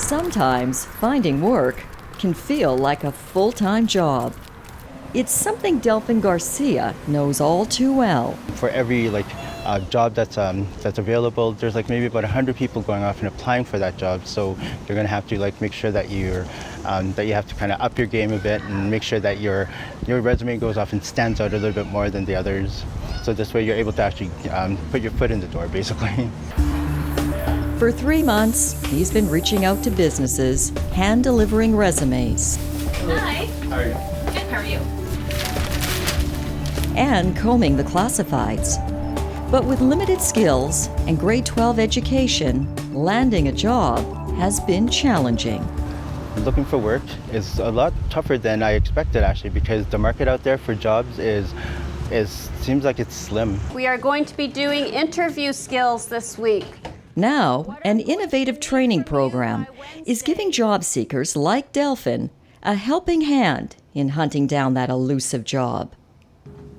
Sometimes finding work can feel like a full-time job. It's something Delphin Garcia knows all too well. For every job that's available, there's maybe about 100 people going off and applying for that job. So you're going to have to make sure that you have to kind of up your game a bit and make sure that your resume goes off and stands out a little bit more than the others. So this way you're able to actually put your foot in the door, basically. For 3 months, he's been reaching out to businesses, hand-delivering resumes. Hi. How are you? Good, how are you? And combing the classifieds. But with limited skills and grade 12 education, landing a job has been challenging. Looking for work is a lot tougher than I expected, actually, because the market out there for jobs seems like it's slim. We are going to be doing interview skills this week. Now, an innovative training program is giving job seekers like Delphin a helping hand in hunting down that elusive job.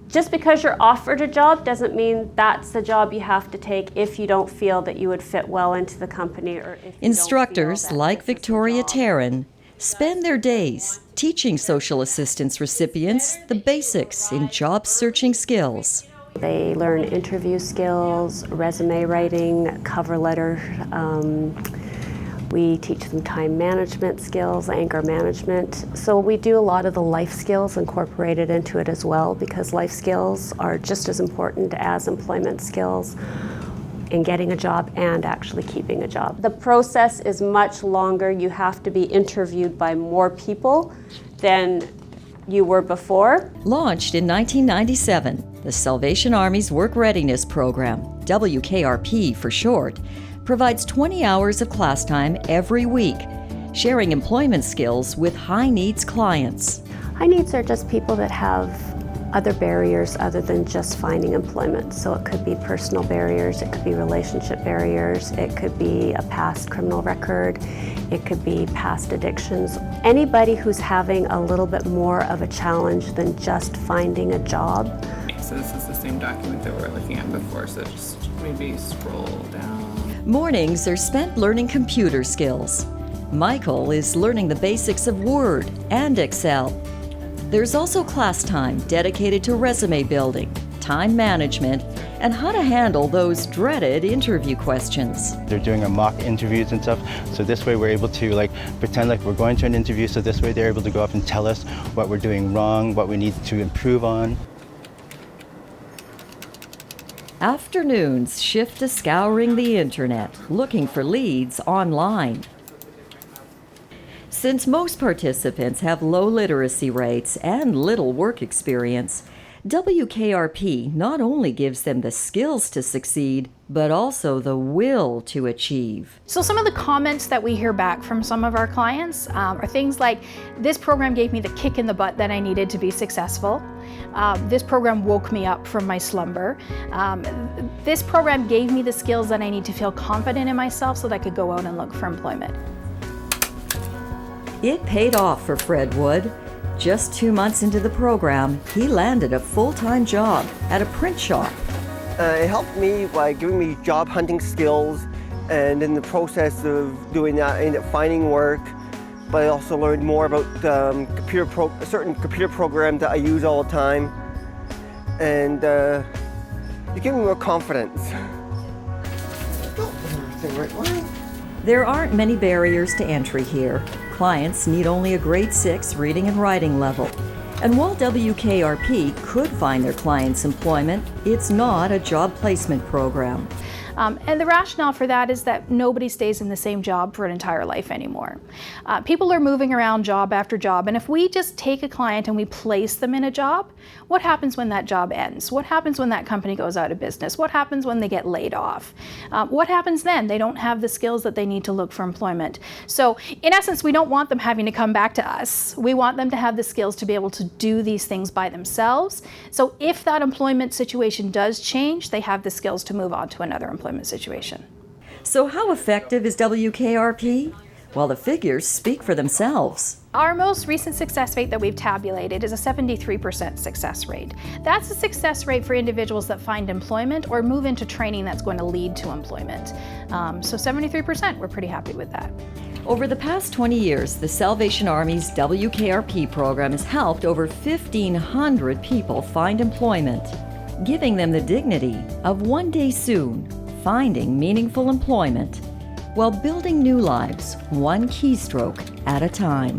Just because you're offered a job doesn't mean that's the job you have to take if you don't feel that you would fit well into the company or if you Instructors don't feel that like this is the Victoria job. Taryn spend their days teaching social assistance recipients the basics in job searching skills. They learn interview skills, resume writing, cover letter. We teach them time management skills, anger management. So we do a lot of the life skills incorporated into it as well, because life skills are just as important as employment skills in getting a job and actually keeping a job. The process is much longer. You have to be interviewed by more people than you were before. Launched in 1997, the Salvation Army's Work Readiness Program, WKRP for short, provides 20 hours of class time every week, sharing employment skills with high-needs clients. High needs are just people that have other barriers other than just finding employment. So it could be personal barriers, it could be relationship barriers, it could be a past criminal record, it could be past addictions. Anybody who's having a little bit more of a challenge than just finding a job. So this is the same document that we were looking at before, so just maybe scroll down. Mornings are spent learning computer skills. Michael is learning the basics of Word and Excel. There's also class time dedicated to resume building, time management, and how to handle those dreaded interview questions. They're doing a mock interviews and stuff, so this way we're able to pretend like we're going to an interview, so this way they're able to go up and tell us what we're doing wrong, what we need to improve on. Afternoons shift to scouring the internet, looking for leads online. Since most participants have low literacy rates and little work experience, WKRP not only gives them the skills to succeed, but also the will to achieve. So some of the comments that we hear back from some of our clients are things like, this program gave me the kick in the butt that I needed to be successful. This program woke me up from my slumber. This program gave me the skills that I need to feel confident in myself so that I could go out and look for employment. It paid off for Fred Wood. Just 2 months into the program, he landed a full-time job at a print shop. It helped me by giving me job hunting skills, and in the process of doing that, I ended up finding work. But I also learned more about certain computer programs that I use all the time, and you give me more confidence. There aren't many barriers to entry here. Clients need only a grade 6 reading and writing level. And while WKRP could find their clients employment, it's not a job placement program. And the rationale for that is that nobody stays in the same job for an entire life anymore. People are moving around job after job, and if we just take a client and we place them in a job, what happens when that job ends? What happens when that company goes out of business? What happens when they get laid off? What happens then? They don't have the skills that they need to look for employment. So in essence, we don't want them having to come back to us. We want them to have the skills to be able to do these things by themselves. So if that employment situation does change, they have the skills to move on to another employment situation. So how effective is WKRP? While the figures speak for themselves. Our most recent success rate that we've tabulated is a 73% success rate. That's a success rate for individuals that find employment or move into training that's going to lead to employment. So 73%, we're pretty happy with that. Over the past 20 years, the Salvation Army's WKRP program has helped over 1,500 people find employment, giving them the dignity of one day soon finding meaningful employment while building new lives one keystroke at a time.